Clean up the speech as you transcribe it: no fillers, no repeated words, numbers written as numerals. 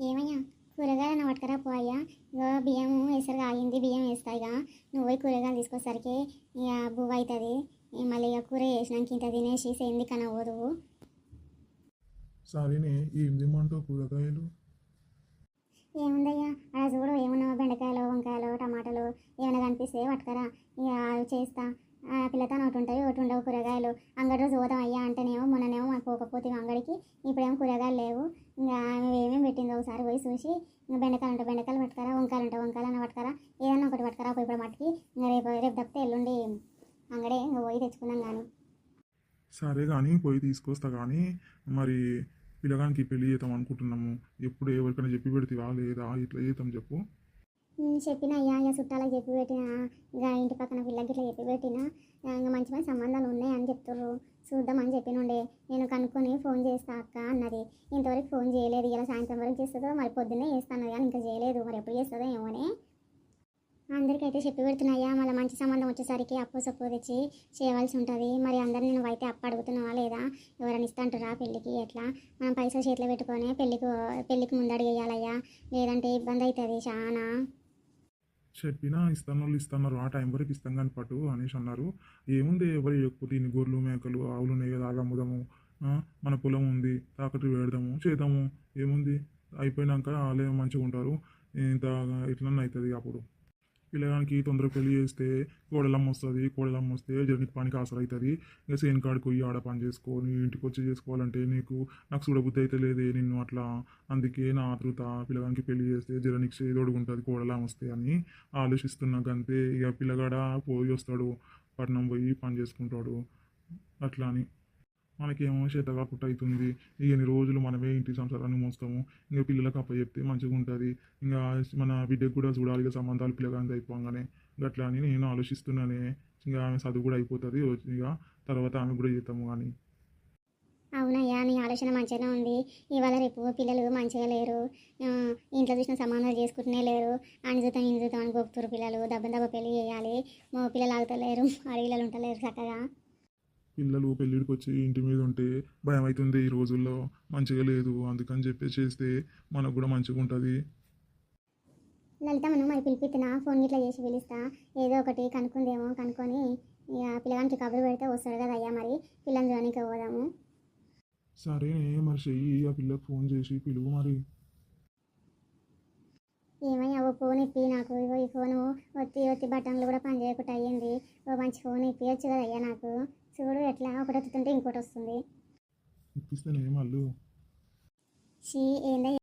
ఏమయ్యా కూరగాయలు పట్టుకరా పోయా. ఇగో బియ్యం వేసరికి ఆగింది, బియ్యం వేస్తాయిగా. నువ్వు పోయి కూరగాయలు తీసుకొసరికి ఇక బువ్వ అవుతుంది. మళ్ళీ ఇక కూర చేసినాక ఇంత తినేసి సేంది కనవదు. సరేనే, ఏం తెమ్మంటావు కూరగాయలు? ఏముందయ్యా అలా చూడు, ఏమన్నా బెండకాయలు, వంకాయలు, టమాటాలు ఏమైనా కనిపిస్తే పట్టుకరా. ఇక అవి చేస్తా. పిల్లతో ఒకటి ఉంటాయి, ఒకటి ఉండవు కూరగాయలు. అంగడి రోజు పోదాం అయ్యా అంటేనేమో మొన్ననేమో మాకు పోకపోతే అంగడికి, ఇప్పుడేమో కూరగాయలు లేవు. ఇంకా ఆమె ఏమేమి పెట్టిందో ఒకసారి పోయి చూసి, ఇంకా బెండకాయలు ఉంటాయి బెండకాయలు పట్టుకరా, వంకాయలు ఉంటాయి వంకాయలు అన్న పట్టుకరా. ఏదన్నా ఒకటి పట్టుకరా ఇప్పుడు మట్టుకి. ఇంకా రేపు రేపు తప్పితే ఎల్లుండి అంగడే ఇంకా పోయి తెచ్చుకుందాం కానీ. సరే కానీ పోయి తీసుకొస్తా కానీ, మరి పిల్లగానికి పెళ్లి చేద్దాం అనుకుంటున్నాము. ఎప్పుడు ఎవరికైనా చెప్పి పెడితేవా లేదా ఇట్లా చేద్దాం చెప్పు. చెప్పిన అయ్యా ఇక చుట్టాలకు చెప్పి పెట్టిన, ఇక ఇంటి పక్కన పిల్లకి ఇట్లా చెప్పి పెట్టిన. ఇంకా మంచి మంచి సంబంధాలు ఉన్నాయని చెప్తారు, చూద్దామని చెప్పినుండే. నేను కనుక్కొని ఫోన్ చేస్తా అక్క అన్నది. ఇంతవరకు ఫోన్ చేయలేదు. ఇలా సాయంత్రం వరకు చేస్తుందో మరి పొద్దున్నే చేస్తాను కానీ ఇంకా చేయలేదు. మరి ఎప్పుడు చేస్తుందో ఏమోనే. అందరికైతే చెప్పి పెడుతున్నాయా, మళ్ళీ మంచి సంబంధం వచ్చేసరికి అప్పు సప్పు తెచ్చి చేయవలసి ఉంటుంది. మరి అందరిని నువ్వు అయితే అప్పు అడుగుతున్నావా లేదా, ఎవరైనా ఇస్తాంటారా పెళ్ళికి? ఎట్లా మనం పైసలు చేతిలో పెట్టుకొని పెళ్ళికి ముందడుగు వేయాలయ్యా, లేదంటే ఇబ్బంది అవుతుంది చాలా. చెప్పినా ఇస్తాను వాళ్ళు ఇస్తున్నారు, ఆ టైం వరకు ఇస్తాం కానీ పట్టు అనేసి అన్నారు. ఏముంది ఎవరు ఇవ్వకపోతే ఇన్ని గొర్రెలు మేకలు ఆవులు ఉన్నాయి కదా, అలా అమ్ముదాము. మన పొలం ఉంది, తాకట్టు పెడదాము చేద్దాము. ఏముంది, అయిపోయినాక వాళ్ళే మంచిగా ఉంటారు. ఇంత ఇట్లన్నా అవుతుంది అప్పుడు. పిల్లగానికి తొందరగా పెళ్లి చేస్తే కోడలమ్మ వస్తుంది, కోడలమ్మ వస్తే జర్నీకి పనికి ఆసర అవుతుంది. ఇక సేన్ కాడికి పోయి ఆడ పని చేసుకొని ఇంటికి వచ్చి చేసుకోవాలంటే నాకు చూడబుద్ధి అయితే లేదే నిన్ను అట్లా. అందుకే నా ఆతృత, పిల్లగానికి పెళ్లి చేస్తే జర్నీకి చేదోడుగా ఉంటుంది కోడలమ్మ వస్తే అని ఆలోచిస్తున్నాక అంతే. ఇక పిల్లగాడ పోయి వస్తాడు, పట్నం పోయి పని చేసుకుంటాడు అట్లా అని. మనకేమో చేత కాకుండా అవుతుంది. ఇక ఎన్ని రోజులు మనమే ఇంటి సంసారాన్ని మోస్తాము. ఇంకా పిల్లలకు అప్పచెప్తే మంచిగా ఉంటుంది. ఇంకా మన బిడ్డకు కూడా చూడాలి ఇక సంబంధాలు పిల్లగాంది అయిపోగానే. అట్లా అని నేను ఆలోచిస్తున్నానే. ఇంకా ఆమె చదువు కూడా అయిపోతుంది, ఇక తర్వాత ఆమె కూడా చేద్దాము కానీ. అవునయ్యా నీ ఆలోచన మంచిగానే ఉంది. ఇవాళ రేపు పిల్లలు మంచిగా లేరు. ఇంట్లో చూసిన సమాధానాలు చేసుకుంటూనే లేరు. అణిజుతాం ఇంజుతాం అని గొప్పతురు పిల్లలు. దెబ్బ దెబ్బ పెళ్లి చేయాలి. మా పిల్లలు ఆగుతలేరు, అడవిలలో ఉంటలేరు చక్కగా. పిల్లలు పెళ్ళిడికి వచ్చి ఇంటి మీద ఉంటే భయం అవుతుంది ఈ రోజుల్లో. మంచిగా లేదు, అందుకని చెప్పి చేస్తే మనకు కూడా మంచిగా ఉంటుంది. లలిత మనం మరి పిలిపిస్తున్నా, ఫోన్ గిట్లా చేసి పిలుస్తా. ఏదో ఒకటి కనుక్కుందేమో కనుక్కొని ఇక పిల్లగానికి కబురు పెడితే వస్తాడు కదా అయ్యా. మరి పిల్లని చూడడానికి పోదాము. సరే మరి చెయ్యి, ఆ పిల్లకి ఫోన్ చేసి పిలువు మరి. ఏమయ్యా ఓ ఫోన్ ఇప్పి నాకు. ఇగో ఈ ఫోను ఒత్తి ఒత్తి బటన్లు కూడా పని చేయకుండా అయ్యింది. ఓ మంచి ఫోన్ ఇప్పించచ్చు కదా అయ్యా నాకు. చూడు ఎట్లా ఒకటి వస్తుంటే ఇంకోటి వస్తుంది. ఇప్పిస్తేనే మళ్ళు. ఏందయ్యా